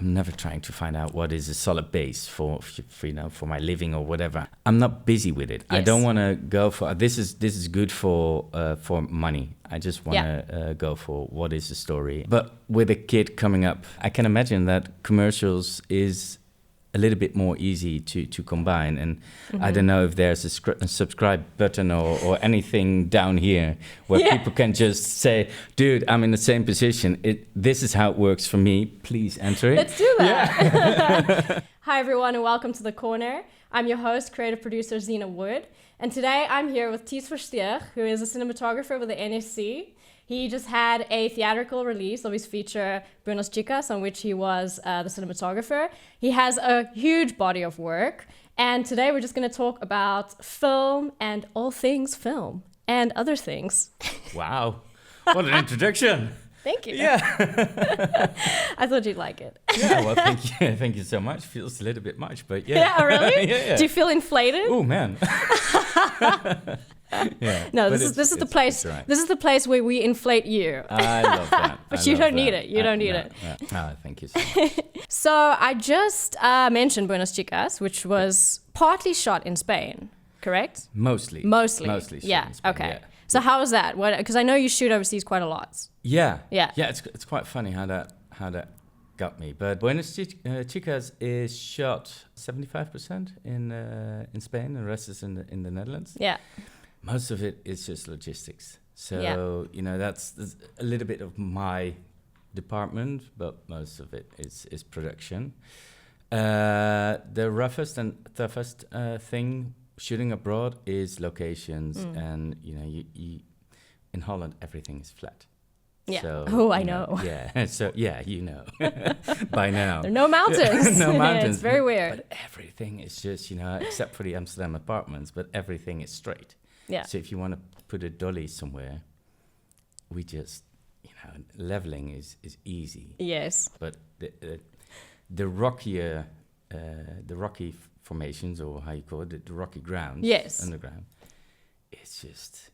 I'm never trying to find out what is a solid base for for my living or whatever. I'm not busy with it. Yes. I don't want to go for this is good for money. I just want to go for what is the story. But with a kid coming up, I can imagine that commercials is a little bit more easy to combine. And I don't know if there's a subscribe button or anything down here where people can just say, dude, I'm in the same position. This is how it works for me. Please enter it. Let's do that. Hi, everyone, and welcome to The Corner. I'm your host, creative producer Zena Wood. And today I'm here with Ties Versteegh, who is a cinematographer with the NSC. He just had a theatrical release of his feature, Buenas Chicas, on which he was the cinematographer. He has a huge body of work. And today we're just going to talk about film and all things film and other things. Wow. What an introduction. Thank you. Yeah. I thought you'd like it. Yeah, well, thank you. Thank you so much. Feels a little bit much, but yeah. Yeah, really? Yeah. Do you feel inflated? Oh, man. Yeah, no, this is the place. Right. This is the place where we inflate you. I love that. But you don't need it. You don't need it. No, thank you so much. So I just mentioned Buenas Chicas, which was partly shot in Spain, correct? Mostly. Yeah. In Spain, okay. Yeah. So how was that? Because I know you shoot overseas quite a lot. Yeah. It's quite funny how that got me. But Buenas Chicas is shot 75% in Spain, and the rest is in the Netherlands. Yeah. Most of it is just logistics. So that's a little bit of my department, but most of it is production. The roughest and toughest thing shooting abroad is locations, and you in Holland everything is flat. Yeah. So, I know. Yeah. So by now. There are no mountains. No mountains. It's very weird. But everything is just except for the Amsterdam apartments, but everything is straight. Yeah. So if you want to put a dolly somewhere, we just leveling is easy. Yes. But the rockier the rocky formations, or how you call it, the rocky ground, underground, it's just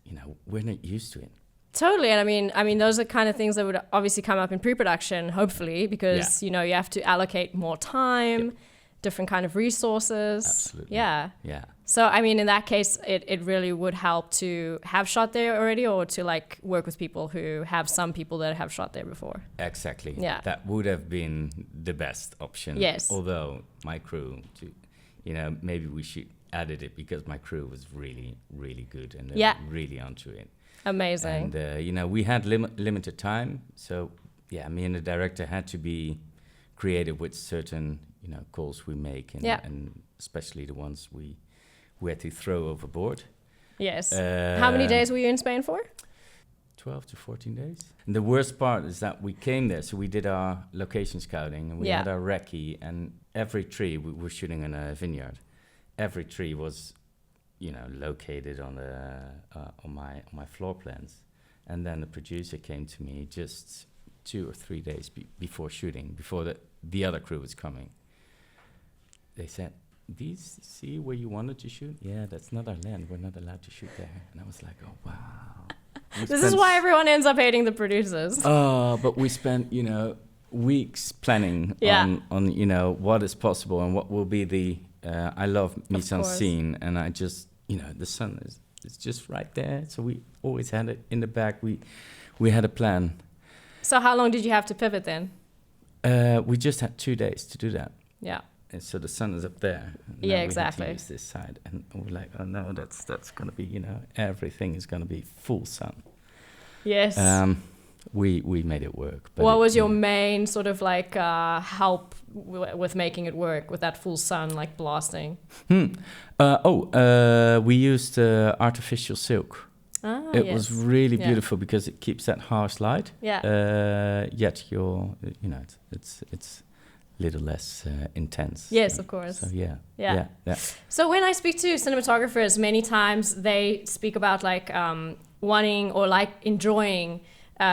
we're not used to it. Totally. And I mean those are kind of things that would obviously come up in pre-production, hopefully, because you have to allocate more time, different kind of resources. Absolutely. Yeah. So I mean, in that case, it really would help to have shot there already, or to work with people who have some people that have shot there before. Exactly. Yeah. That would have been the best option. Yes. Although my crew, maybe we should added it, because my crew was really, really good and they were really onto it. Amazing. And we had limited time, so me and the director had to be creative with certain calls we make, and especially the ones we had to throw overboard. Yes. How many days were you in Spain for? 12 to 14 days. And the worst part is that we came there, so we did our location scouting, and we had our recce, and every tree, we were shooting in a vineyard. Every tree was located on my floor plans, and then the producer came to me just 2 or 3 days before shooting, before the other crew was coming. They said, "These, see where you wanted to shoot? Yeah, that's not our land. We're not allowed to shoot there." And I was like, "Oh wow." This is why everyone ends up hating the producers. Oh, but we spent weeks planning on what is possible and what will be the. I love mise en scene, and I just the sun is just right there, so we always had it in the back. We had a plan. So how long did you have to pivot then? We just had 2 days to do that. Yeah. And so the sun is up there. Yeah, exactly. We had to use this side, and we're like, oh no, that's gonna be everything is gonna be full sun. Yes. We made it work. But what was your main sort of help with making it work with that full sun, blasting? We used artificial silk. It was really beautiful because it keeps that harsh light. Yeah. Yet it's little less intense. Yes, of course. So yeah. So when I speak to cinematographers, many times they speak about wanting or enjoying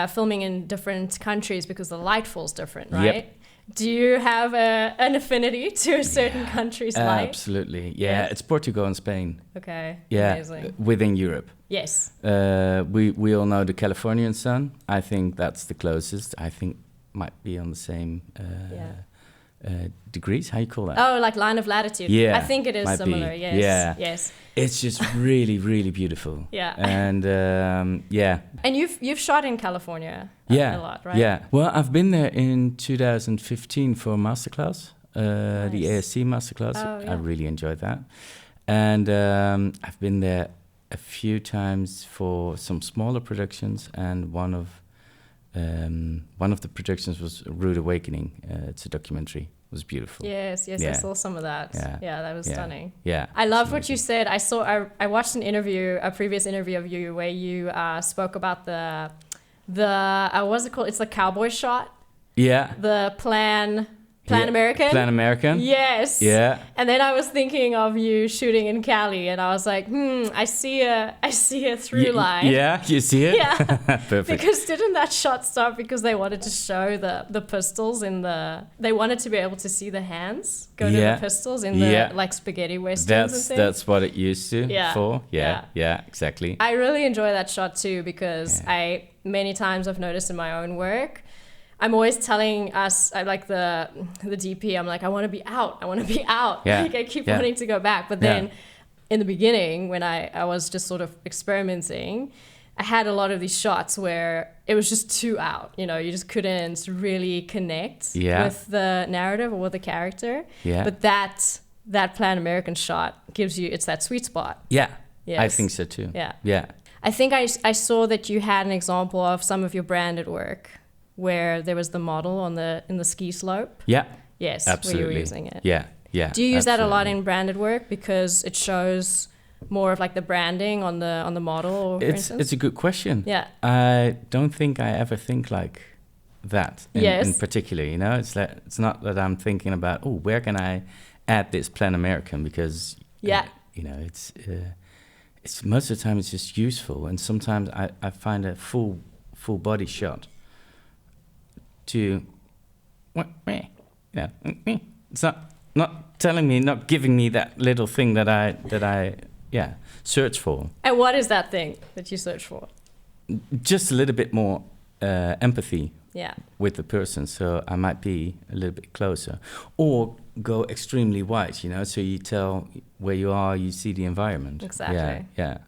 filming in different countries because the light falls different, right? Yep. Do you have an affinity to a certain country's light? Absolutely. Yeah, it's Portugal and Spain. Okay. Yeah, amazing. Within Europe. Yes. We all know the Californian sun. I think that's the closest. I think might be on the same degrees. How you call that? Oh, like line of latitude. Yeah, I think it is might similar. be. Yes. Yeah. Yes. It's just really, really beautiful. Yeah. And yeah. And you've shot in California Yeah. a lot, right? Yeah. Well, I've been there in 2015 for a masterclass, the Nice. ASC masterclass. Oh, yeah. I really enjoyed that. And I've been there a few times for some smaller productions, and one of the productions was Rude Awakening. It's a documentary. It was beautiful. Yes, I saw some of that. Yeah, that was stunning. Yeah. I love what you said. I watched a previous interview of you where you spoke about the what's it called? It's the cowboy shot. Yeah. The Plan American? Plan American? Yes. Yeah. And then I was thinking of you shooting in Cali, and I was like, I see a through line. Yeah, you see it? Yeah. Perfect. Because didn't that shot start because they wanted to show the pistols they wanted to be able to see the hands go to the pistols in the like spaghetti westerns and things? That's what it used to for. Yeah, exactly. I really enjoy that shot too, because many times I've noticed in my own work, I'm always telling us, I like the DP, I'm like, I want to be out. Yeah. Like I keep wanting to go back. But then in the beginning, when I was just sort of experimenting, I had a lot of these shots where it was just too out. You know, you just couldn't really connect with the narrative or with the character. Yeah. But that Plan American shot it's that sweet spot. Yeah. Yes. I think so too. Yeah. Yeah. I think I saw that you had an example of some of your branded work where there was the model in the ski slope. Yeah. Yes, absolutely. where you were using it. Yeah. Do you use that a lot in branded work because it shows more of like the branding on the model? It's a good question. Yeah. I don't think I ever think like that in particular. You know, it's not that I'm thinking about where can I add this Plan American, because you know it's most of the time it's just useful, and sometimes I find a full body shot to it's not telling me, not giving me that little thing that I search for. And what is that thing that you search for? Just a little bit more empathy with the person, so I might be a little bit closer, or go extremely wide, you know, so you tell where you are, you see the environment. Exactly. Yeah.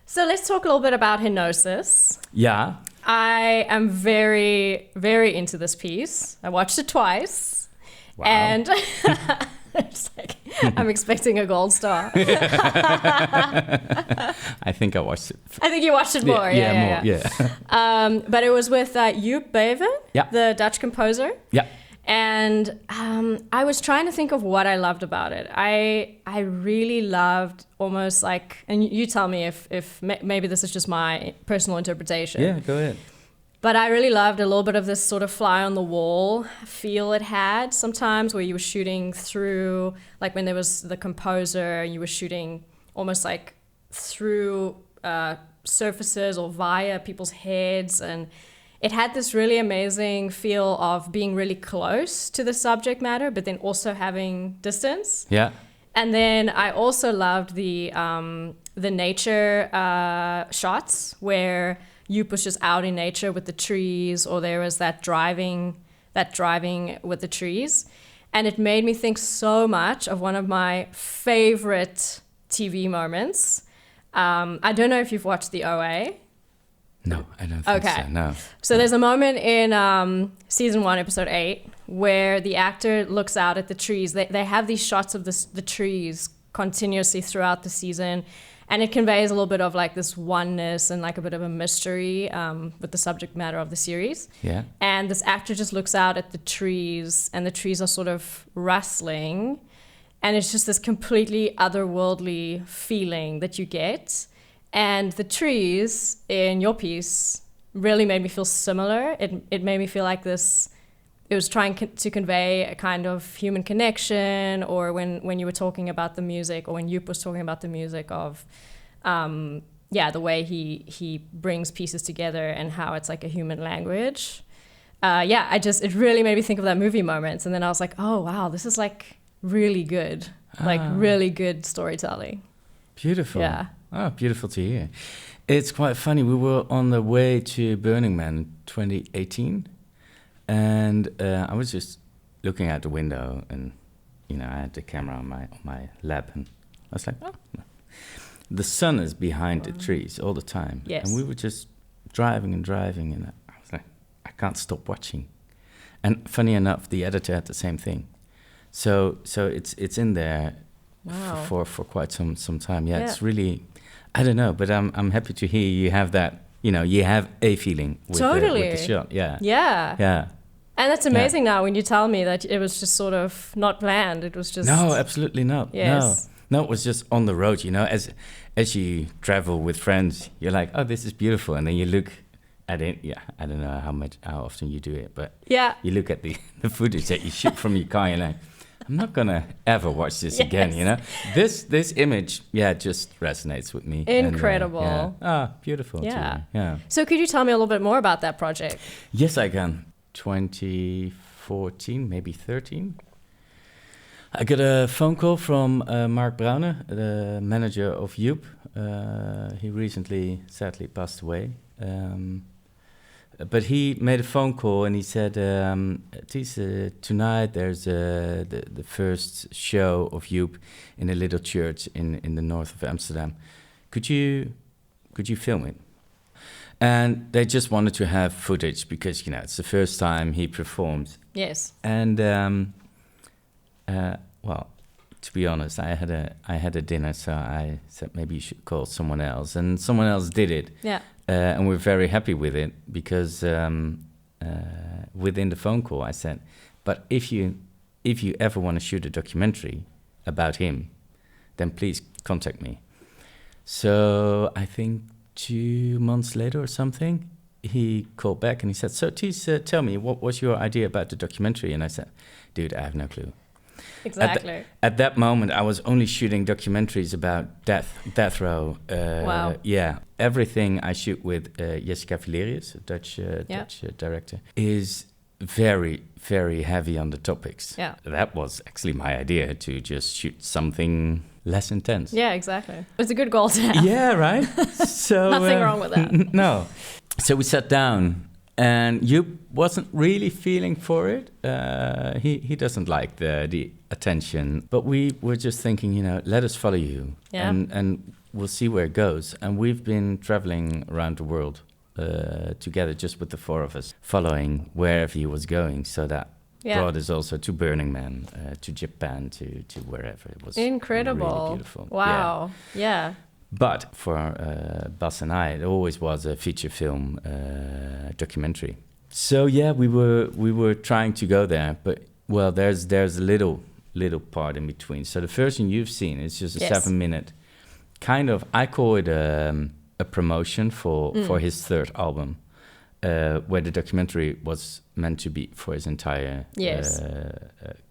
So let's talk a little bit about hypnosis. Yeah. I am very, very into this piece. I watched it twice. Wow. And it's like, I'm expecting a gold star. I think I watched it. I think you watched it more. Yeah. But it was with Joep Beving, the Dutch composer. Yeah. And I was trying to think of what I loved about it. I really loved almost like, and you tell me if maybe this is just my personal interpretation. Yeah, go ahead. But I really loved a little bit of this sort of fly on the wall feel it had sometimes, where you were shooting through, like when there was the composer, you were shooting almost like through surfaces or via people's heads, and it had this really amazing feel of being really close to the subject matter, but then also having distance. Yeah. And then I also loved the nature shots where Joep was just out in nature with the trees, or there was that driving with the trees. And it made me think so much of one of my favorite TV moments. I don't know if you've watched the OA. No, I don't think so, no. So there's a moment in season 1, episode 8, where the actor looks out at the trees. They have these shots of the trees continuously throughout the season, and it conveys a little bit of like this oneness and like a bit of a mystery with the subject matter of the series. Yeah. And this actor just looks out at the trees, and the trees are sort of rustling, and it's just this completely otherworldly feeling that you get. And the trees in your piece really made me feel similar. It made me feel like this, it was trying to convey a kind of human connection, or when you were talking about the music, or when Joep was talking about the music of, the way he brings pieces together and how it's like a human language. It really made me think of that movie moments. And then I was like, oh, wow, this is like really good, like really good storytelling. Beautiful. Yeah. Oh, beautiful to hear. It's quite funny. We were on the way to Burning Man in 2018, and I was just looking out the window, and I had the camera on my lap, and I was like, oh. The sun is behind the trees all the time. Yes. And we were just driving, and I was like, I can't stop watching. And funny enough, the editor had the same thing. So it's in there for quite some time. Yeah, it's really, I don't know, but I'm happy to hear you have that. You have a feeling with the shot. Yeah. Yeah. Yeah. And that's amazing now when you tell me that it was just sort of not planned. It was just... No, absolutely not. Yes. No, it was just on the road, as you travel with friends, you're like, oh, this is beautiful. And then you look at it. Yeah, I don't know how often you do it, but you look at the footage that you shoot from your car, and you're like, I'm not going to ever watch this again, This image, just resonates with me. Incredible. Beautiful. Yeah. Too. Yeah. So could you tell me a little bit more about that project? Yes, I can. 2014, maybe 13. I got a phone call from Mark Browne, the manager of Joep. He recently, sadly, passed away. But he made a phone call and he said, tonight there's the first show of Joep in a little church in the north of Amsterdam. Could you film it? And they just wanted to have footage because, it's the first time he performed. Yes. And, well, to be honest, I had a dinner, so I said maybe you should call someone else. And someone else did it. Yeah. And we're very happy with it because within the phone call I said, but if you ever want to shoot a documentary about him, then please contact me. So I think 2 months later or something, he called back and he said, so Ties, tell me, what was your idea about the documentary? And I said, dude, I have no clue. Exactly. At that moment, I was only shooting documentaries about death row. Wow. Yeah. Everything I shoot with Jessica Valerius, a Dutch director, is very, very heavy on the topics. Yeah. That was actually my idea, to just shoot something less intense. Yeah, exactly. It's a good goal to have. Yeah, right? So Nothing wrong with that. No. So we sat down, and Joep wasn't really feeling for it. He doesn't like the attention. But we were just thinking, let us follow you. Yeah. And we'll see where it goes. And we've been traveling around the world together, just with the four of us, following wherever he was going. So that brought us also to Burning Man, to Japan, to wherever. It was incredible. Really beautiful. Wow. Yeah. But for Bas and I, it always was a feature film documentary. So we were trying to go there, but there's a little part in between. So the version you've seen is just a 7-minute kind of, I call it a promotion for his third album, where the documentary was meant to be for his entire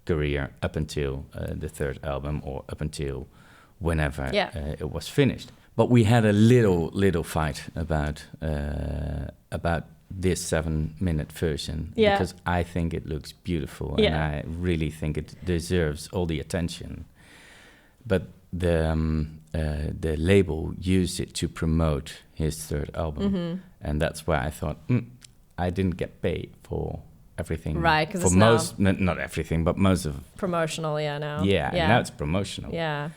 career up until the third album, or up until whenever it was finished. But we had a little fight about this 7-minute version, because I think it looks beautiful and I really think it deserves all the attention. But the label used it to promote his third album, and that's why I thought I didn't get paid for everything, right? Because for most, not everything, but most of promotional. Now now it's promotional. Yeah.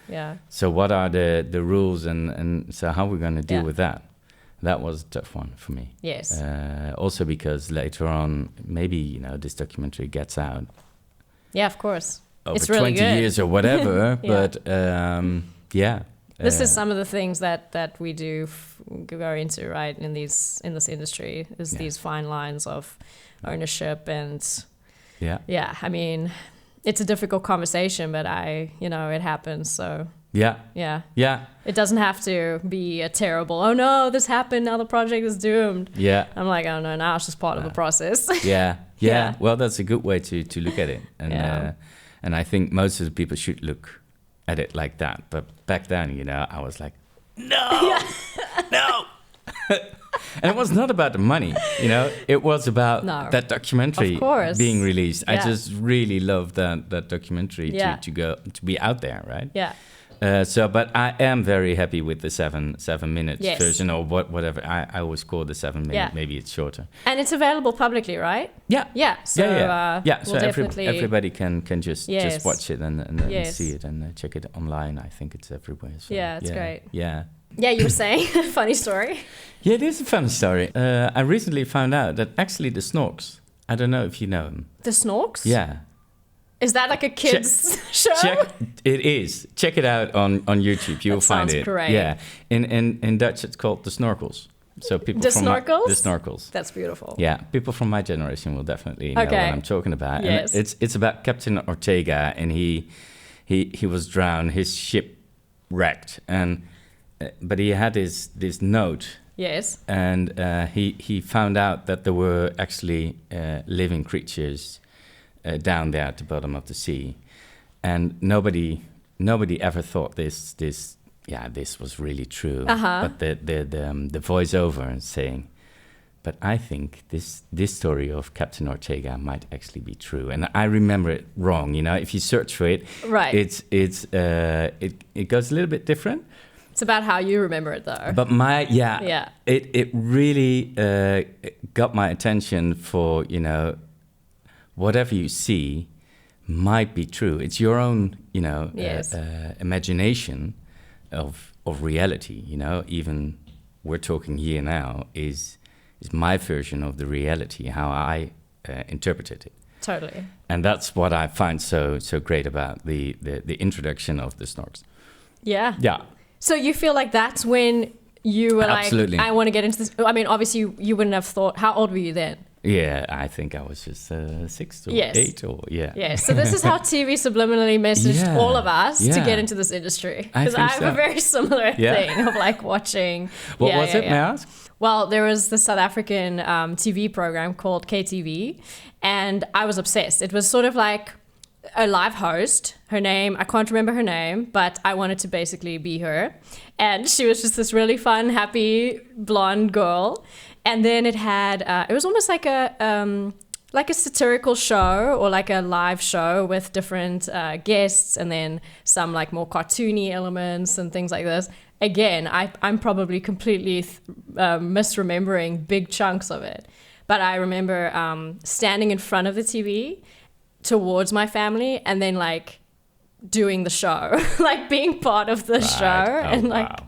So what are the rules, and so how we're going to deal with that? That was a tough one for me. Yes. Also because later on, maybe this documentary gets out. Yeah, of course. Over it's really 20 good. years or whatever, but This is some of the things that we do go into, right, in this industry, is these fine lines of ownership and I mean, it's a difficult conversation, but it happens. So it doesn't have to be a terrible, oh no, this happened, now the project is doomed. I'm like, oh no, now it's just part of the process. Well, that's a good way to look at it, and I think most of the people should look at it like that. But back then, I was like, no. And it was not about the money, it was about that documentary being released. I just really loved that documentary to be out there, right? But I am very happy with the 7 minutes Yes. version, or whatever. I always call the 7 minute. Yeah. Maybe it's shorter. And it's available publicly, right? Yeah. Yeah. So, Yeah. we'll definitely... everybody can just watch it and Yes. see it and check it online. I think it's everywhere. So, Yeah, it's great. Yeah. Yeah, you were saying funny story. Yeah, it is a funny story. I recently found out that actually the Snorks, I don't know if you know them. The Snorks? Yeah. Is that like a kids show? It is. Check it out on YouTube. You'll find it. Sounds great. Yeah. In Dutch, it's called the Snorkels. So people The from Snorkels? the Snorkels. That's beautiful. Yeah, people from my generation will definitely know what I'm talking about. Yes. And it's about Captain Ortega, and he was drowned. His ship wrecked, and but he had this note. Yes. And he found out that there were actually living creatures down there at the bottom of the sea, and nobody ever thought this was really true. But the voiceover saying, but I think this story of Captain Ortega might actually be true, and I remember it wrong. You know, if you search for it, right, it goes a little bit different. It's about how you remember it, though. But it really got my attention for, you know, whatever you see might be true. It's your own, you know, imagination of reality. You know, even we're talking here now is my version of the reality, how I interpreted it. Totally. And that's what I find so great about the introduction of the Snorks. Yeah. Yeah. So you feel like that's when you were Absolutely. like, I want to get into this. I mean, obviously you wouldn't have thought, how old were you then? Yeah, I think I was just 6 or 8 or Yeah, so this is how TV subliminally messaged all of us to get into this industry. Because I have a very similar thing of like watching. What was it, may I ask? Well, there was this South African TV program called KTV, and I was obsessed. It was sort of like a live host. Her name, I can't remember her name, but I wanted to basically be her. And she was just this really fun, happy, blonde girl. And then it had, it was almost like a satirical show or like a live show with different guests, and then some like more cartoony elements and things like this. Again, I'm probably completely misremembering big chunks of it. But I remember standing in front of the TV towards my family and then like doing the show, like being part of the show. And like,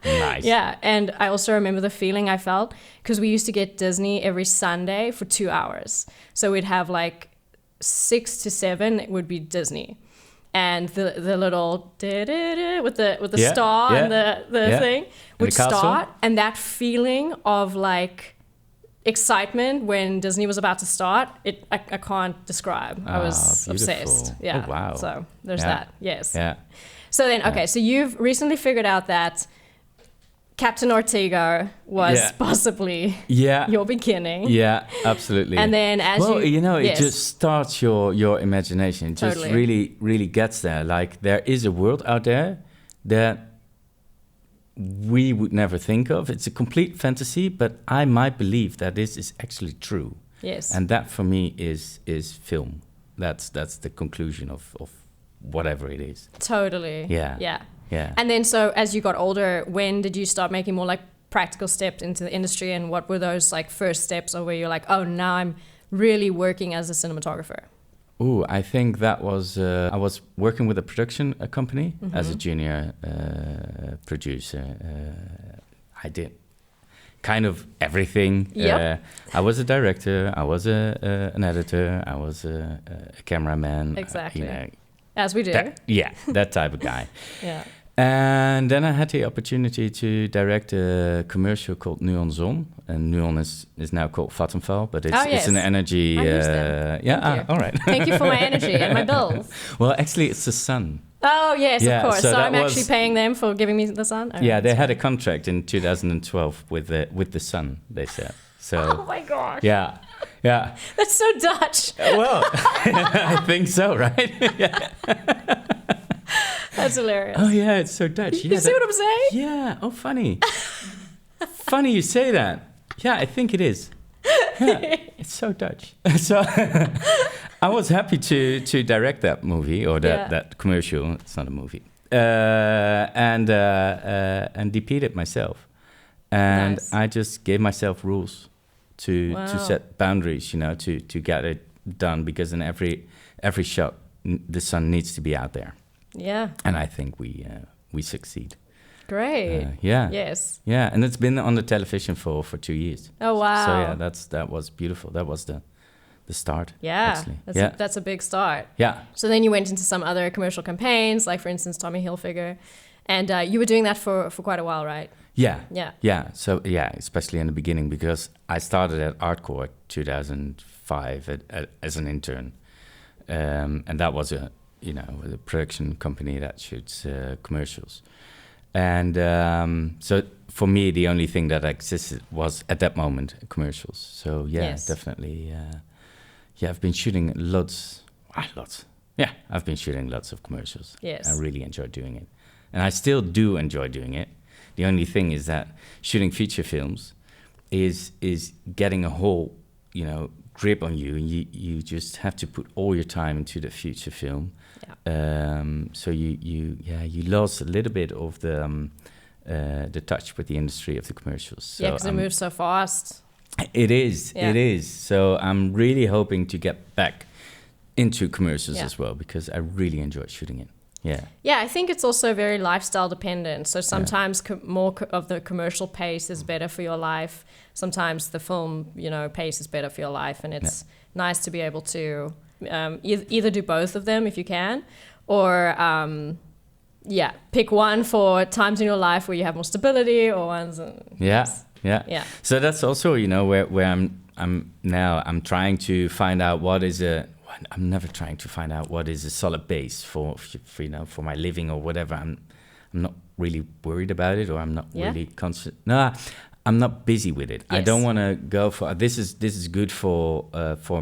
nice. Yeah. And I also remember the feeling I felt because we used to get Disney every Sunday for 2 hours. So we'd have like 6 to 7, it would be Disney. And the little with the star and the thing would start. And that feeling of like excitement when Disney was about to start, I can't describe. I was obsessed. Yeah. Oh, wow. So there's that. Yes. Yeah. So then, okay, so you've recently figured out that Captain Ortega was possibly your beginning. Yeah, absolutely. And then it just starts your imagination. It just really gets there. Like there is a world out there that we would never think of. It's a complete fantasy, but I might believe that this is actually true. Yes. And that for me is film. That's the conclusion of whatever it is. Totally. Yeah. Yeah. Yeah. And then so as you got older, when did you start making more like practical steps into the industry, and what were those like first steps or where you're like, oh, now I'm really working as a cinematographer? Ooh, I think that was, I was working with a production company as a junior producer. I did kind of everything. Yep. I was a director, I was an editor, I was a cameraman. Exactly. As we do. That type of guy. Yeah. And then I had the opportunity to direct a commercial called Nuon Zon. And Nuon is now called Vattenfall, but it's an energy... all right. Thank you for my energy and my bills. Well, actually, it's the sun. Oh, yes, of course. So I'm actually paying them for giving me the sun? Oh, they had a contract in 2012 with the sun, they said. So, oh, my gosh. Yeah. That's so Dutch. Well, I think so, right? That's hilarious. Oh, yeah, it's so Dutch. You see what I'm saying? Yeah. Oh, funny. Funny you say that. Yeah, I think it is. Yeah, it's so Dutch. So I was happy to direct that movie or that commercial. It's not a movie. and DP'd it myself. And Nice. I just gave myself rules to set boundaries, you know, to get it done, because in every shot, the sun needs to be out there. Yeah. And I think we succeed. Great. Yeah. Yes. Yeah, and it's been on the television for 2 years. Oh, wow. So yeah, that was beautiful. That was the start. Yeah. Actually. That's a big start. Yeah. So then you went into some other commercial campaigns, like for instance, Tommy Hilfiger. And you were doing that for quite a while, right? Yeah. Yeah. Yeah. So yeah, especially in the beginning, because I started at Artcore 2005 as an intern, and that was a production company that shoots commercials, and so for me the only thing that existed was at that moment commercials. So yeah, Yes. definitely. I've been shooting lots. Yeah, I've been shooting lots of commercials. Yes. I really enjoy doing it, and I still do enjoy doing it. The only thing is that shooting feature films is getting a whole, grip on you, and you just have to put all your time into the feature film. Yeah. So you lost a little bit of the touch with the industry of the commercials. So Yeah, because it moves so fast. It is. Yeah. It is. So I'm really hoping to get back into commercials as well, because I really enjoy shooting it. Yeah. Yeah, I think it's also very lifestyle dependent. So sometimes more of the commercial pace is better for your life. Sometimes the film, pace is better for your life. And it's nice to be able to either do both of them if you can, or pick one for times in your life where you have more stability, or ones. Yeah. So that's also, where I'm now. I'm trying to find out what is I'm never trying to find out what is a solid base for my living or whatever. I'm not really worried about it, or I'm not really conscious. No, I'm not busy with it. Yes. I don't want to go for this is good for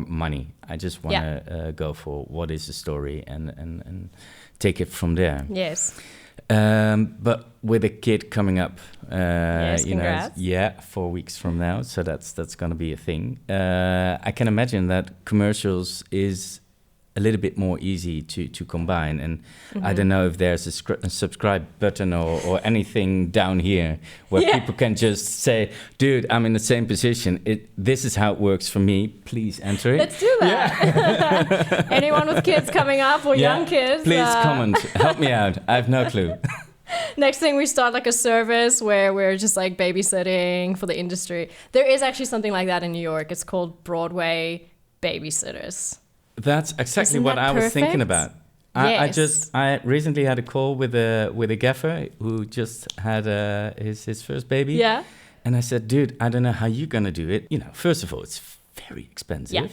money. I just want to go for what is the story and take it from there. Yes. But with a kid coming up, congrats. 4 weeks from now, so that's going to be a thing. I can imagine that commercials is a little bit more easy to combine, and I don't know if there's a subscribe button or anything down here where people can just say, dude, I'm in the same position. This is how it works for me. Please enter it. Let's do that. Yeah. Anyone with kids coming up or young kids? Please comment. Help me out. I have no clue. Next thing, we start like a service where we're just like babysitting for the industry. There is actually something like that in New York. It's called Broadway Babysitters. That's exactly Isn't what that I was perfect? thinking about. Yes. I recently had a call with a gaffer who just had his first baby. Yeah. And I said, dude, I don't know how you're gonna do it. First of all, it's very expensive. Yeah.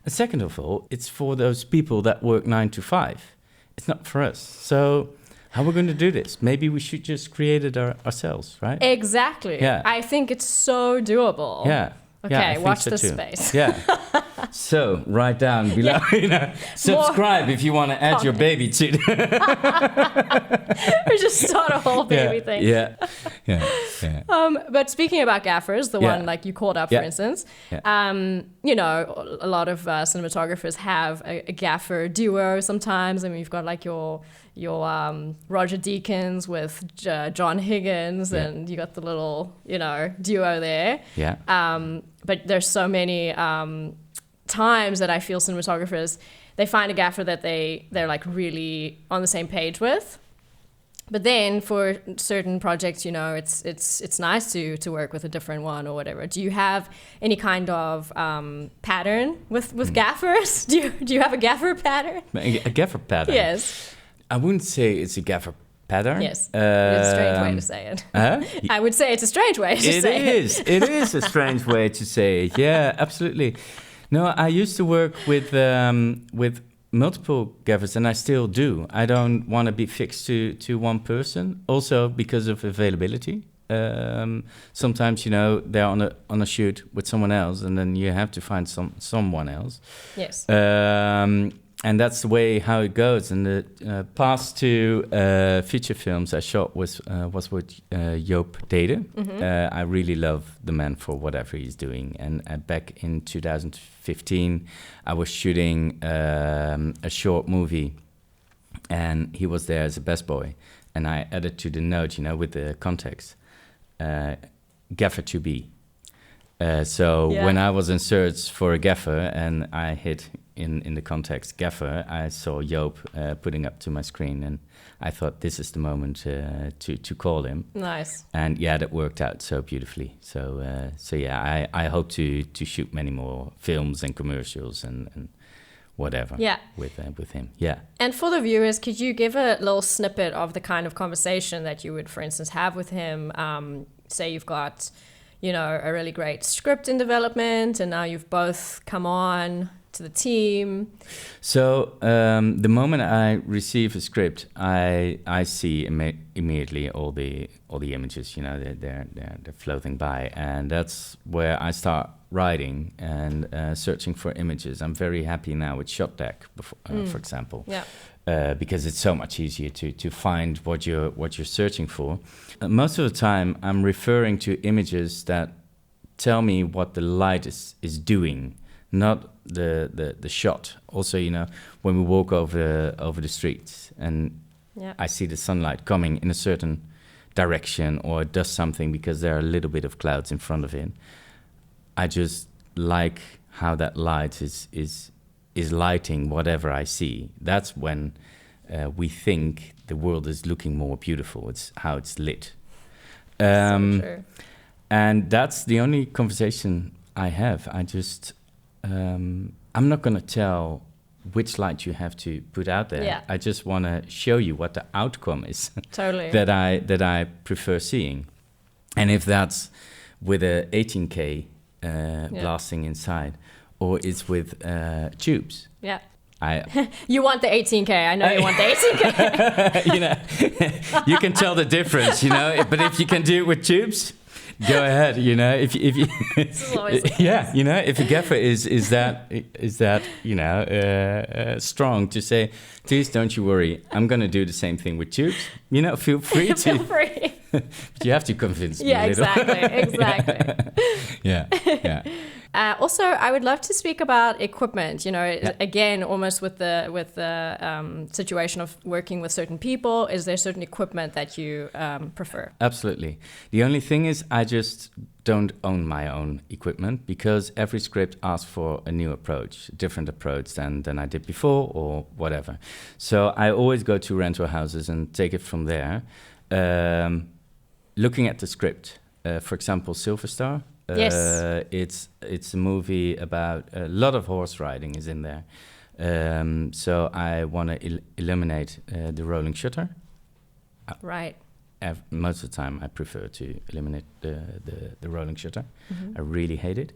And second of all, it's for those people that work 9 to 5. It's not for us. So how are we going to do this? Maybe we should just create it ourselves, right? Exactly. Yeah. I think it's so doable. Yeah. Okay, I think watch so this too. space. Yeah. So write down below, subscribe if you want to add your baby to We just start a whole baby thing. Yeah. But speaking about gaffers, the one like you called up, for instance, a lot of cinematographers have a gaffer duo sometimes. I mean, you've got like your Roger Deakins with John Higgins, and you got the little, duo there. Yeah. But there's so many times that I feel cinematographers, they find a gaffer that they're like really on the same page with. But then for certain projects, it's nice to work with a different one or whatever. Do you have any kind of pattern with gaffers? Do you have a gaffer pattern? A gaffer pattern? Yes. I wouldn't say it's a gaffer pattern. Yes. It's a strange way to say it. I would say it's a strange way to say it. It is a strange way to say it. Yeah, absolutely. No, I used to work with multiple gaffers, and I still do. I don't want to be fixed to one person, also because of availability. Sometimes, they're on a shoot with someone else, and then you have to find someone else. Yes. And that's the way how it goes. And the past two feature films I shot was with Joep Beving. I really love the man for whatever he's doing. And back in 2015, I was shooting a short movie and he was there as a best boy. And I added to the note, with the context, gaffer to be. When I was in search for a gaffer and I hit in the context gaffer, I saw Joep putting up to my screen, and I thought this is the moment to call him. Nice. And yeah, that worked out so beautifully. I hope to shoot many more films and commercials and whatever with him. Yeah. And for the viewers, could you give a little snippet of the kind of conversation that you would, for instance, have with him? Say you've got, a really great script in development, and now you've both come on to the team. So the moment I receive a script, I see immediately all the images. They're floating by, and that's where I start writing and searching for images. I'm very happy now with Shot Deck, for example. Yeah. Because it's so much easier to find what you're searching for. Most of the time, I'm referring to images that tell me what the light is doing, not the shot. Also, when we walk over the streets and I see the sunlight coming in a certain direction, or it does something because there are a little bit of clouds in front of it, I just like how that light is lighting whatever I see. That's when we think the world is looking more beautiful. It's how it's lit. So true. And that's the only conversation I have. I just, I'm not going to tell which light you have to put out there. Yeah. I just want to show you what the outcome is. Totally. that I prefer seeing. And if that's with a 18K blasting inside, or it's with tubes. Yeah. I You want the 18K. I know you want the 18K. You can tell the difference, But if you can do it with tubes, go ahead, If you This is always if a gaffer is that strong to say, please don't you worry, I'm gonna do the same thing with tubes. Feel free to. Feel free. But you have to convince me a little. Exactly. Yeah. Also, I would love to speak about equipment. Again, almost with the situation of working with certain people. Is there certain equipment that you prefer? Absolutely. The only thing is, I just don't own my own equipment, because every script asks for a new approach, a different approach than I did before, or whatever. So I always go to rental houses and take it from there. Looking at the script, for example, Silver Star. Yes. It's a movie about a lot of horse riding is in there. So I want to eliminate the rolling shutter. Right. Most of the time I prefer to eliminate the rolling shutter. Mm-hmm. I really hate it.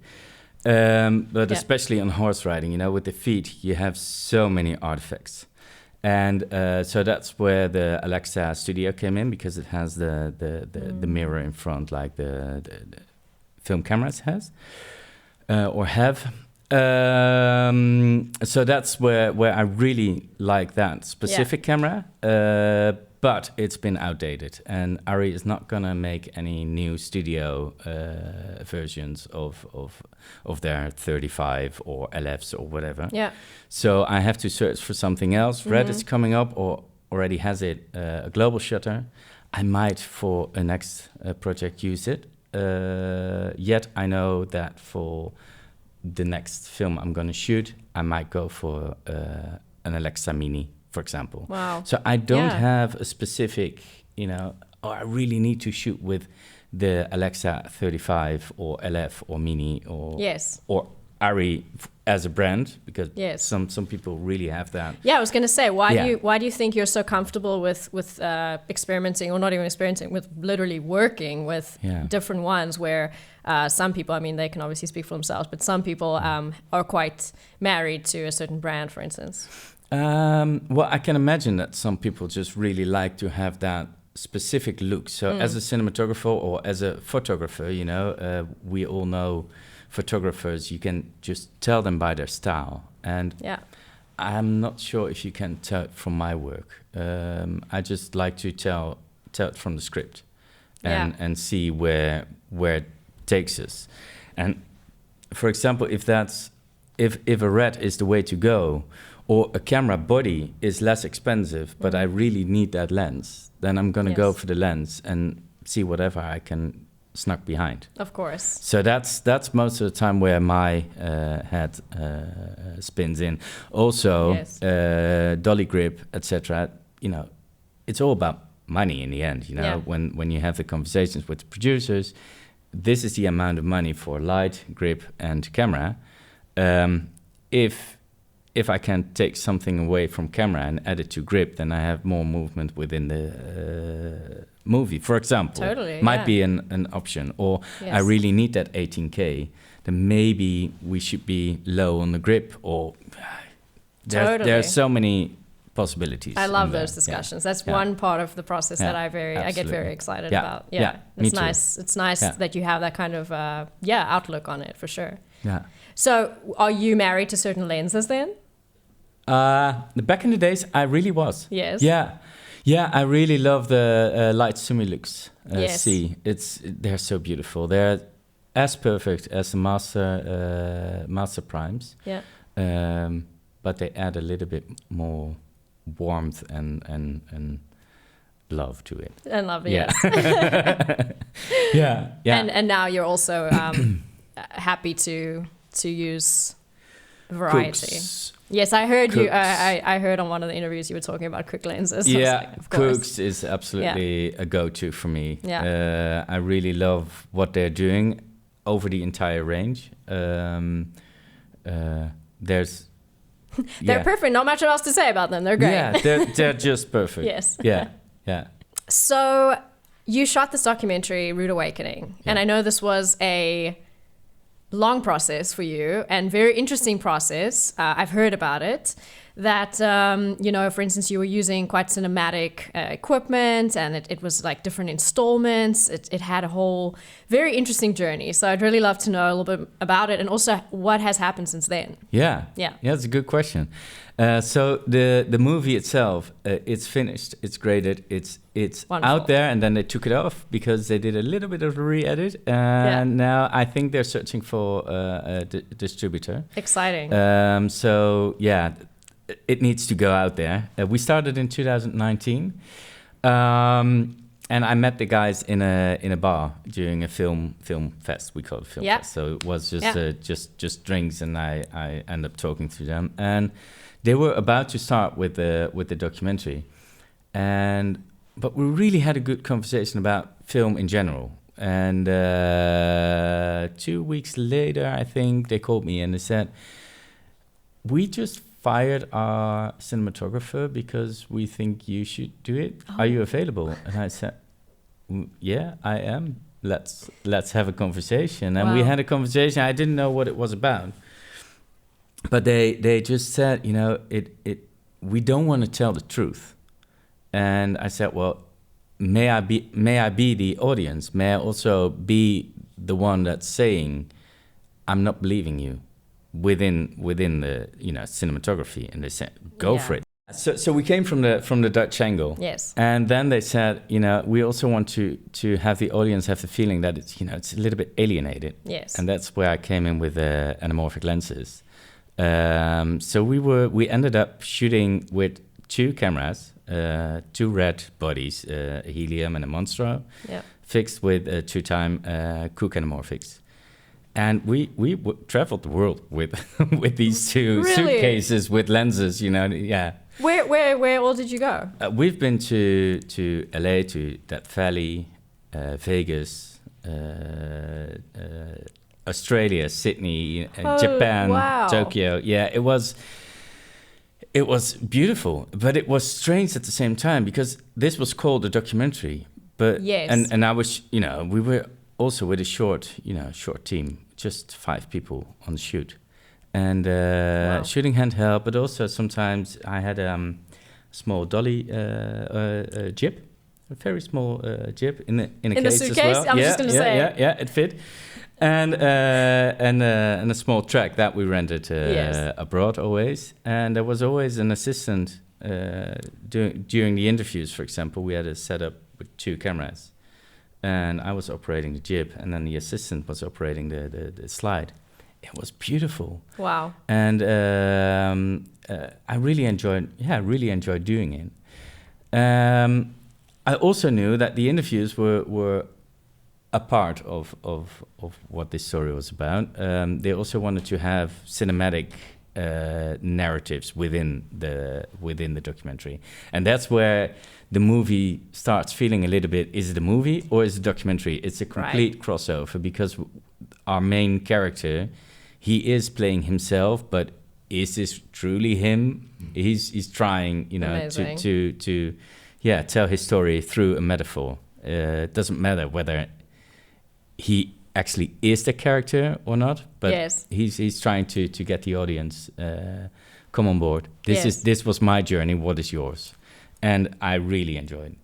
But especially on horse riding, with the feet, you have so many artifacts. And so that's where the Alexa Studio came in, because it has the mirror in front, like the film cameras has or have. So that's where I really like that specific camera, but it's been outdated, and Ari is not gonna make any new studio versions of their 35 or LFs or whatever. Yeah. So I have to search for something else. Red is coming up, or already has it, a global shutter. I might for a next project use it. Yet I know that for the next film I'm going to shoot, I might go for an Alexa Mini, for example. Wow. So I don't have a specific, I really need to shoot with the Alexa 35 or LF or Mini or Ari as a brand, because some people really have that. Yeah, I was going to say, why do you think you're so comfortable with experimenting, or not even experimenting, with literally working with different ones, where some people, they can obviously speak for themselves, but some people are quite married to a certain brand, for instance? Well, I can imagine that some people just really like to have that specific look. So as a cinematographer or as a photographer, we all know photographers, you can just tell them by their style, and I'm not sure if you can tell it from my work. I just like to tell it from the script and see where it takes us. And for example, if a red is the way to go, or a camera body is less expensive, but I really need that lens, then I'm going to go for the lens and see whatever I can snuck behind. Of course. So that's most of the time where my head spins in. Also, dolly grip, etc. You know, it's all about money in the end. You know, when you have the conversations with the producers, this is the amount of money for light, grip, and camera. If I can take something away from camera and add it to grip, then I have more movement within the movie, for example. Might be an option. Or I really need that 18K, then maybe we should be low on the grip. Or there are so many possibilities. I love those discussions. That's one part of the process that I get very excited about. It's nice. It's nice that you have that kind of outlook on it, for sure. Yeah. So are you married to certain lenses then? Back in the days, I really was. Yes. Yeah, I really love the Light Sumilux C. They're so beautiful. They're as perfect as the Master Primes. Yeah. But they add a little bit more warmth and love to it. And love, yes. Yeah. And now you're also happy to use variety. Cooks. Yes, I heard you. I heard on one of the interviews you were talking about Cook lenses. Yeah, Cooks is absolutely a go-to for me. Yeah. I really love what they're doing over the entire range. They're perfect. Not much else to say about them. They're great. Yeah, they're just perfect. Yes. Yeah. So you shot this documentary, Rude Awakening, and I know this was a long process for you and very interesting process. I've heard about it. That, for instance, you were using quite cinematic equipment, and it was like different installments. It had a whole very interesting journey. So I'd really love to know a little bit about it, and also what has happened since then. Yeah, it's a good question. So the movie itself, it's finished, it's graded, it's out there, and then they took it off because they did a little bit of a re-edit, and now I think they're searching for a distributor. Exciting. It needs to go out there. We started in 2019, and I met the guys in a bar during a film fest. We call it film fest. So it was just drinks, and I ended up talking to them, and they were about to start with the documentary, but we really had a good conversation about film in general. And 2 weeks later, I think they called me and they said, "We just fired our cinematographer because we think you should do it. Are you available?" And I said, "Yeah, I am. Let's have a conversation." And we had a conversation. I didn't know what it was about, but they just said, we don't want to tell the truth. And I said, well, may I be the audience? May I also be the one that's saying, I'm not believing you within the cinematography? And they said, go for it. So we came from the Dutch angle. Yes. And then they said, we also want to have the audience have the feeling that it's a little bit alienated. Yes. And that's where I came in with anamorphic lenses. So we ended up shooting with 2 cameras, 2 red bodies, a helium and a Monstro, fixed with 2-time Cook anamorphics. And we traveled the world with these 2 suitcases with lenses, Where all did you go? We've been to LA, to Death Valley, Vegas, Australia, Sydney, Japan, Tokyo. Yeah, it was beautiful, but it was strange at the same time because this was called a documentary. But and I was, we were also with a short team, just 5 people on the shoot, and shooting handheld. But also sometimes I had a small dolly jib, a very small jib in a case suitcase. as well. I was just going to say, yeah, it fit. And a small track that we rented abroad always. And there was always an assistant during the interviews, for example. We had a setup with 2 cameras. And I was operating the jib, and then the assistant was operating the slide. It was beautiful. Wow. And I really enjoyed doing it. I also knew that the interviews were a part of what this story was about. They also wanted to have cinematic narratives within the documentary, and that's where the movie starts feeling a little bit, is it a movie or is it a documentary? It's a complete crossover, because our main character, he is playing himself, but is this truly him? He's trying, to tell his story through a metaphor. It doesn't matter whether he actually is the character or not, but he's trying to get the audience come on board. This was my journey. What is yours? And I really enjoyed.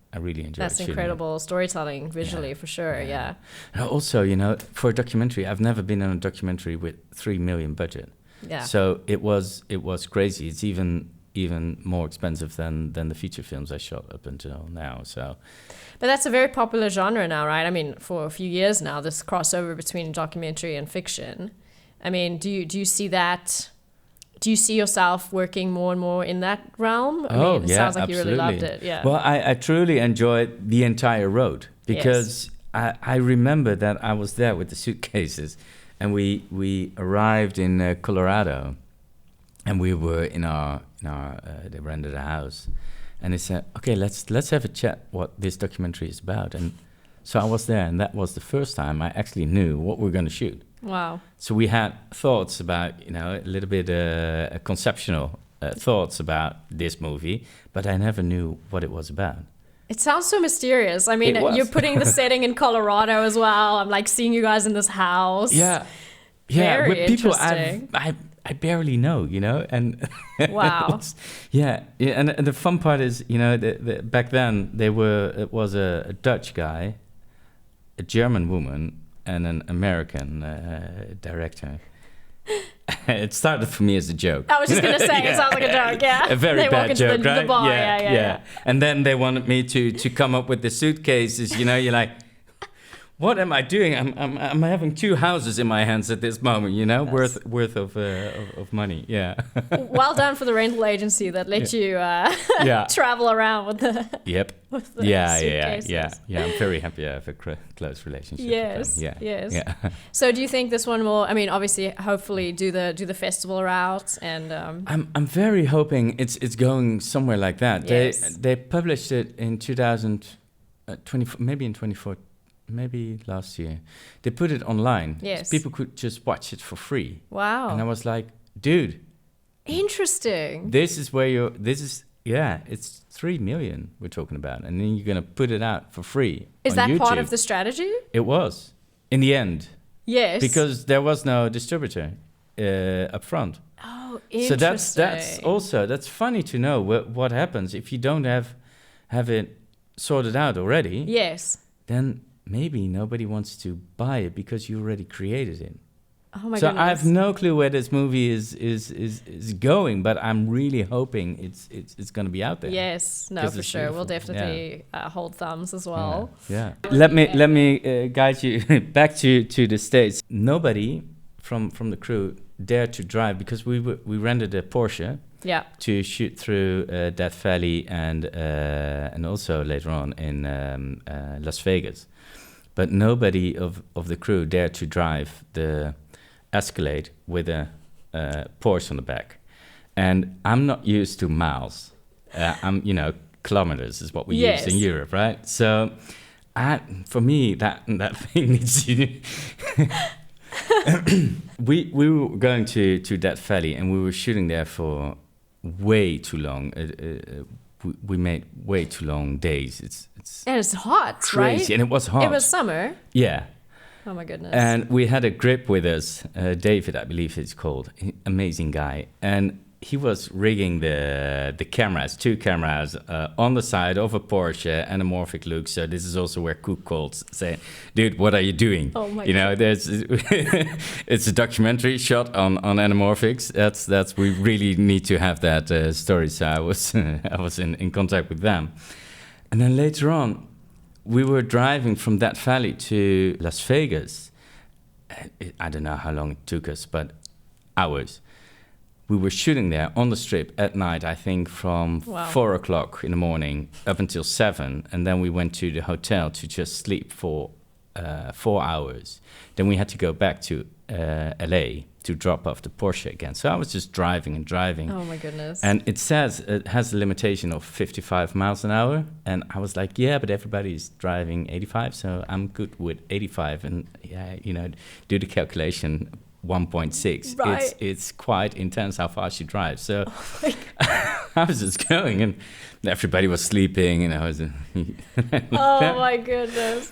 That's incredible storytelling visually, for sure. Yeah. And also, for a documentary, I've never been on a documentary with 3 million budget. Yeah. So it was crazy. It's even more expensive than the feature films I shot up until now. So, but that's a very popular genre now, right? I mean, for a few years now, this crossover between documentary and fiction. I mean, do you see that? Do you see yourself working more and more in that realm? It sounds like absolutely. You really loved it. Yeah. Well, I truly enjoyed the entire road, because I remember that I was there with the suitcases, and we arrived in Colorado, and we were in our they rented a house, and they said, okay, let's have a chat what this documentary is about. And so I was there, and that was the first time I actually knew what we were going to shoot. Wow. So we had thoughts about, a little bit conceptual thoughts about this movie, but I never knew what it was about. It sounds so mysterious. I mean, you're putting the setting in Colorado as well. I'm like seeing you guys in this house. Yeah. Very with people interesting. I barely know, and wow. And the fun part is, back then it was a Dutch guy, a German woman, and an American director. It started for me as a joke. I was just going to say, it sounds like a joke, yeah. A very bad joke, right? The bar, yeah. And then they wanted me to come up with the suitcases, you're like, what am I doing? I'm having 2 houses in my hands at this moment, worth of money. Yeah. Well done for the rental agency that let you travel around with the with the suitcases. Yeah. I'm very happy I have a close relationship. Yes. With them. Yeah. So do you think this one will? I mean, obviously, hopefully, do the festival route, and I'm very hoping it's going somewhere like that. Yes. They published it in 2020, maybe in 2014. Maybe last year, they put it online. Yes. So people could just watch it for free. Wow. And I was like, dude. Interesting. This is where it's 3 million we're talking about. And then you're going to put it out for free. Is that YouTube. part of the strategy? It was, in the end. Yes. Because there was no distributor up front. Oh, interesting. So that's funny to know what happens if you don't have it sorted out already. Yes. Then maybe nobody wants to buy it because you already created it. Oh my goodness. So I have no clue where this movie is going, but I'm really hoping it's going to be out there. Yes, no, for sure. Beautiful. We'll definitely hold thumbs as well. Yeah. Let me guide you back to the States. Nobody from the crew dared to drive, because we rented a Porsche. Yeah. To shoot through Death Valley and also later on in Las Vegas, but nobody of the crew dared to drive the Escalade with a Porsche on the back, and I'm not used to miles. I'm kilometers is what we use in Europe, right? So, for me that thing needs to. we were going to Death Valley, and we were shooting there for way too long. We made way too long days. And it's hot, crazy, right? And it was hot. It was summer. Yeah. Oh my goodness. And we had a grip with us, David, I believe it's called. Amazing guy. And he was rigging the cameras, 2 cameras on the side of a Porsche, anamorphic look. So this is also where Cook called saying, dude, what are you doing? Oh my God. It's a documentary shot on anamorphics. That's we really need to have that story. So I was in contact with them. And then later on, we were driving from Death Valley to Las Vegas. I don't know how long it took us, but hours. we were shooting there on the strip at night, I think from 4 o'clock in the morning up until 7. And then we went to the hotel to just sleep for 4 hours. Then we had to go back to LA to drop off the Porsche again. So I was just driving and driving. Oh my goodness. And it says it has a limitation of 55 miles an hour. And I was like, yeah, but everybody's driving 85, so I'm good with 85. And yeah, you know, do the calculation, 1.6. Right. It's quite intense how fast you drive. So I was just going, and everybody was sleeping, and I was oh my goodness.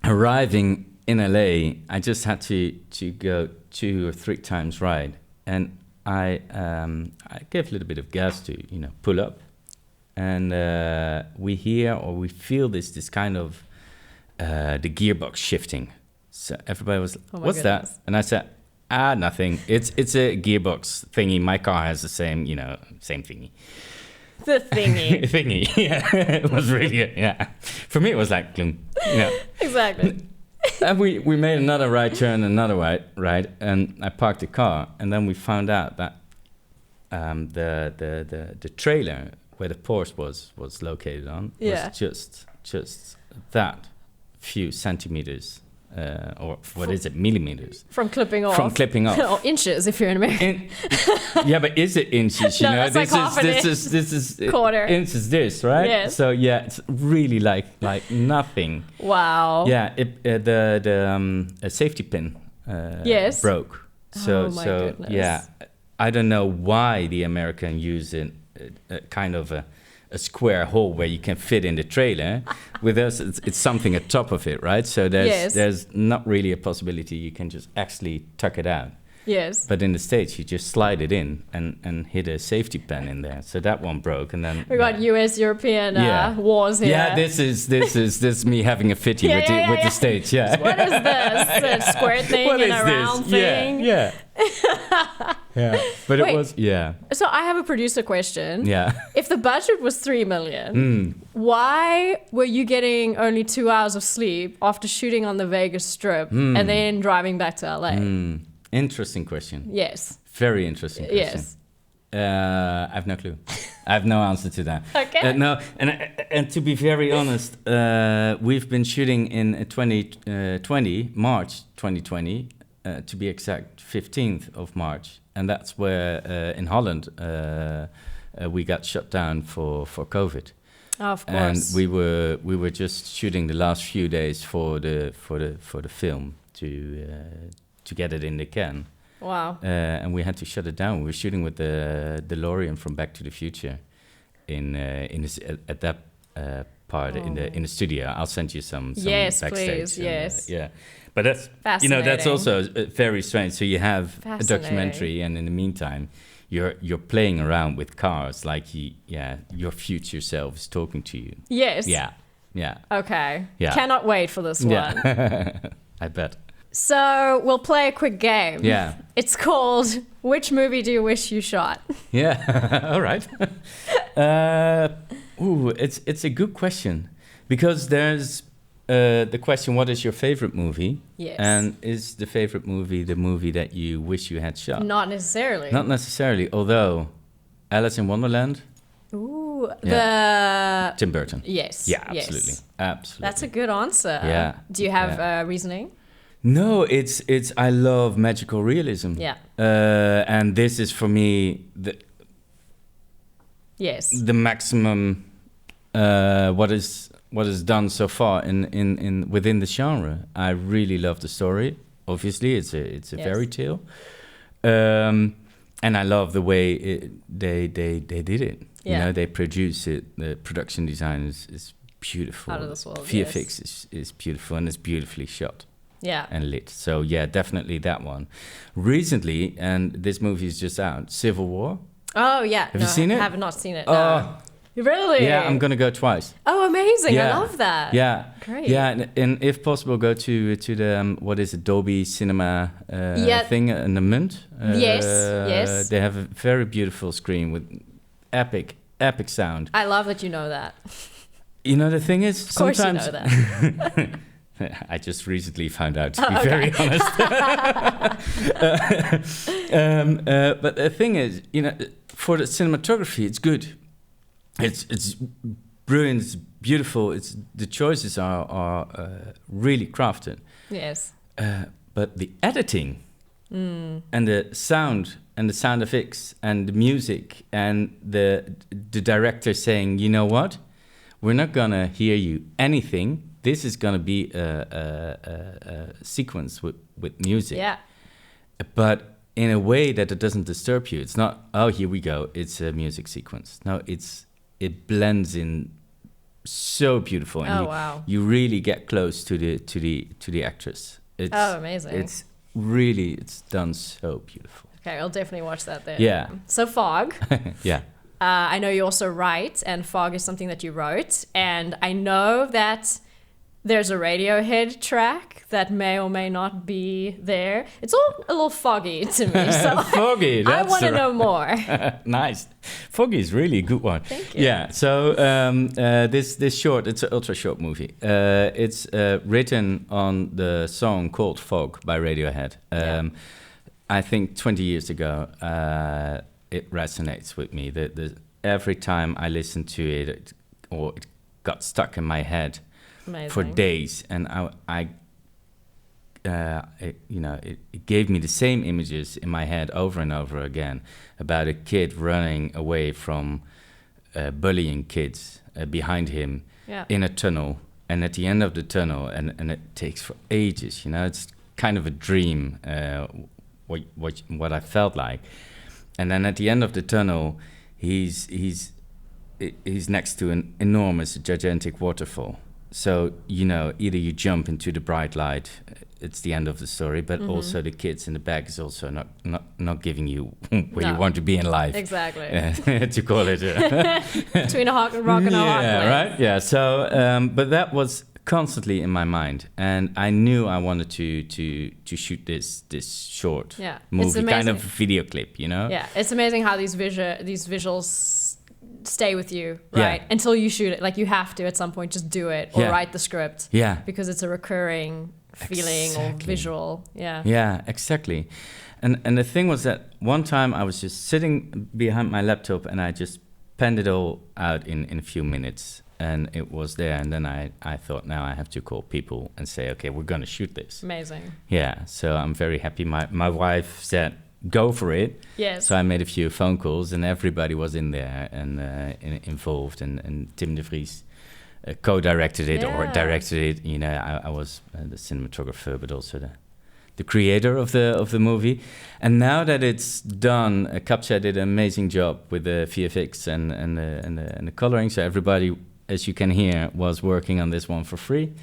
Arriving in LA, I just had to go 2 or 3 times ride, and I gave a little bit of gas to pull up, and we hear or we feel this kind of the gearbox shifting. So everybody was, "What's that?" And I said, nothing. It's a gearbox thingy. My car has the same thingy. The thingy. Thingy. Yeah, it was really For me, it was like, Exactly. And we made another right turn, another right, and I parked the car, and then we found out that the trailer where the Porsche was located on was just that few centimeters. Or what is it, millimeters? From clipping off. From clipping off. Or inches if you're in America. Yeah, but is it inches? You No, know, that's like half an inch. This is Quarter. inches. This right? Yes. So yeah, it's really like nothing. Wow. Yeah, the safety pin broke. So my so goodness. yeah, I don't know why the American use a kind of a square hole where you can fit in the trailer. With us, it's something at top of it, right? So there's not really a possibility you can just actually tuck it out. Yes. But in the States, you just slide it in and hit a safety pin in there. So that one broke, and then we got US-European wars here. Yeah, this is me having a fitty with the States. Yeah. So what is this? A square thing What and is a round this? thing? Yeah. Yeah. But Wait. it was So I have a producer question. Yeah. If the budget was 3 million, why were you getting only 2 hours of sleep after shooting on the Vegas Strip and then driving back to LA? Interesting question. Yes. Very interesting question. Yes. I have no clue. I have no answer to that. Okay. No, and to be very honest, we've been shooting in 2020, March 2020, to be exact, 15th of March, and that's where in Holland we got shut down for COVID. Of course. And we were just shooting the last few days for the film to get it in the can. Wow. And we had to shut it down. We were shooting with the DeLorean from Back to the Future at that part in the studio. I'll send you some yes, backstage. Please. Yes. Yeah. But that's that's also very strange. So you have a documentary, and in the meantime, you're playing around with cars, like your future self is talking to you. Yes. Yeah. Okay. Yeah. Cannot wait for this one. Yeah. I bet. So we'll play a quick game. Yeah. It's called Which Movie Do You Wish You Shot? Yeah. All right. It's a good question, because there's the question, what is your favorite movie? Yes. And is the favorite movie the movie that you wish you had shot? Not necessarily. Not necessarily, although Alice in Wonderland. Ooh, Tim Burton. Yes. Yeah, absolutely. Yes. Absolutely. That's a good answer. Yeah. Do you have reasoning? No, it's I love magical realism. Yeah. And this is for me the maximum what is done so far in within the genre. I really love the story. Obviously, it's a fairy tale, and I love the way they did it. Yeah. You know, they produce it. The production design is beautiful. Out of this world. VFX is beautiful, and it's beautifully shot. Yeah. And lit. So yeah, definitely that one. Recently, and this movie is just out, Civil War. Oh yeah. Have you seen it? I have not seen it. Oh. No. Really? Yeah, I'm gonna go twice. Oh, amazing! Yeah. I love that. Yeah. Great. Yeah, and if possible, go to the what is it, Dolby Cinema thing in the Munt. Yes. They have a very beautiful screen with epic sound. I love that you know that. You know, the thing is, Of course sometimes you know that. I just recently found out, to be very honest. But the thing is, for the cinematography, it's good. It's brilliant. It's beautiful. The choices are really crafted. Yes. But the editing and the sound effects and the music and the director saying, you know what, we're not gonna hear you anything. This is gonna be a sequence with music. Yeah. But in a way that it doesn't disturb you. It's not, oh, here we go, it's a music sequence. No, it blends in so beautiful, and you really get close to the actress. Amazing! It's done so beautiful. Okay, I'll definitely watch that then. Yeah. So Fog. Yeah. I know you also write, and Fog is something that you wrote, and I know that there's a Radiohead track that may or may not be there. It's all a little foggy to me. So foggy. I want to know more. Nice. Foggy is really a good one. Thank you. Yeah. So this short, it's an ultra short movie. It's written on the song called Fog by Radiohead. I think 20 years ago, it resonates with me. Every time I listen to it, it got stuck in my head. Amazing. For days, and it gave me the same images in my head over and over again about a kid running away from bullying kids behind him in a tunnel, and at the end of the tunnel, and it takes for ages. It's kind of a dream. What I felt like, and then at the end of the tunnel, he's next to an enormous, gigantic waterfall. So, either you jump into the bright light, it's the end of the story, but also the kids in the back is also not giving you where you want to be in life. Exactly. To call it. Between a rock and a hard place. Yeah, right? Yeah, so, but that was constantly in my mind, and I knew I wanted to shoot this short movie, kind of video clip, Yeah, it's amazing how these visuals stay with you, right? Until you shoot it. Like, you have to at some point just do it or write the script. Yeah. Because it's a recurring feeling or visual. Yeah. Yeah, exactly. And the thing was that one time I was just sitting behind my laptop and I just penned it all out in a few minutes, and it was there. And then I thought, now I have to call people and say, okay, we're going to shoot this. Amazing. Yeah. So I'm very happy. My wife said, go for it. Yes. So I made a few phone calls, and everybody was in there and involved, and Tim de Vries co-directed it or directed it. I was the cinematographer, but also the creator of the movie. And now that it's done, Kapsa did an amazing job with the VFX and the coloring. So everybody, as you can hear, was working on this one for free.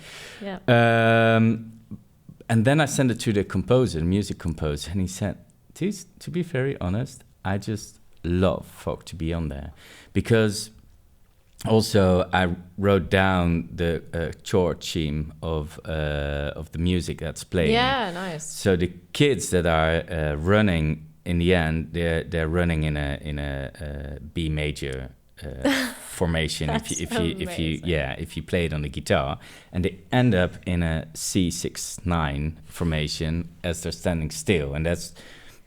Yeah. And then I sent it to the music composer, and he said, to be very honest, I just love Fog to be on there, because also I wrote down the chord scheme of the music that's playing. Yeah, nice. So the kids that are running, in the end, they're running in a B major formation. if you play it on the guitar, and they end up in a C6-9 formation as they're standing still, and that's.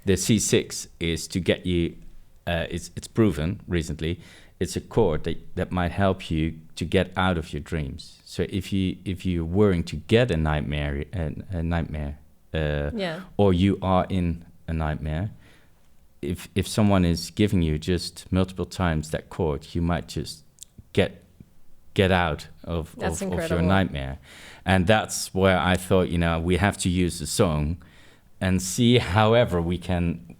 The C6 is to get you, it's proven recently, it's a chord that might help you to get out of your dreams. So if you're worrying to get a nightmare, or you are in a nightmare, if someone is giving you just multiple times that chord, you might just get out of your nightmare. And that's where I thought, we have to use the song and see however we can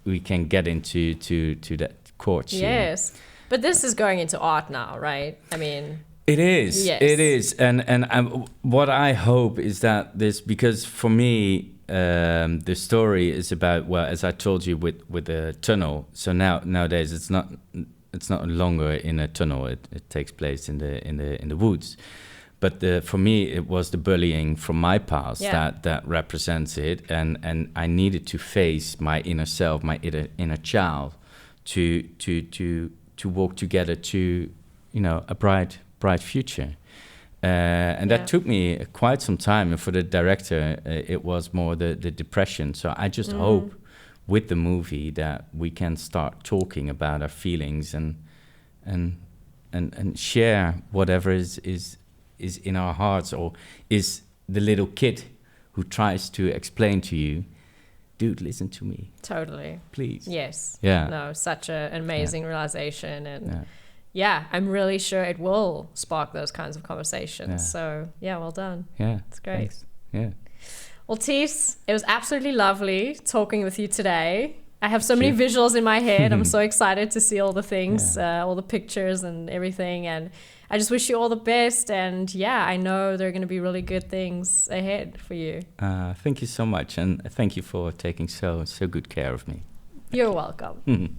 get into that chord scheme. Yes, but this is going into art now, right? I mean, it is. Yes. It is, and what I hope is that this, because for me, the story is about, well, as I told you with the tunnel. So nowadays it's not longer in a tunnel. It takes place in the woods. But for me, it was the bullying from my past that represents it, and I needed to face my inner self, my inner child, to walk together to, a bright future. And that took me quite some time. And for the director, it was more the depression. So I just hope with the movie that we can start talking about our feelings and share whatever is in our hearts, or is the little kid who tries to explain to you, dude, listen to me. Totally. Please. Yes. Yeah. No, such an amazing realization. And I'm really sure it will spark those kinds of conversations. Yeah. So, well done. Yeah. It's great. Thanks. Yeah. Well, Ties, it was absolutely lovely talking with you today. I have so many visuals in my head. I'm so excited to see all the things, all the pictures and everything. And I just wish you all the best. And I know there are going to be really good things ahead for you. Thank you so much. And thank you for taking so good care of me. You're welcome.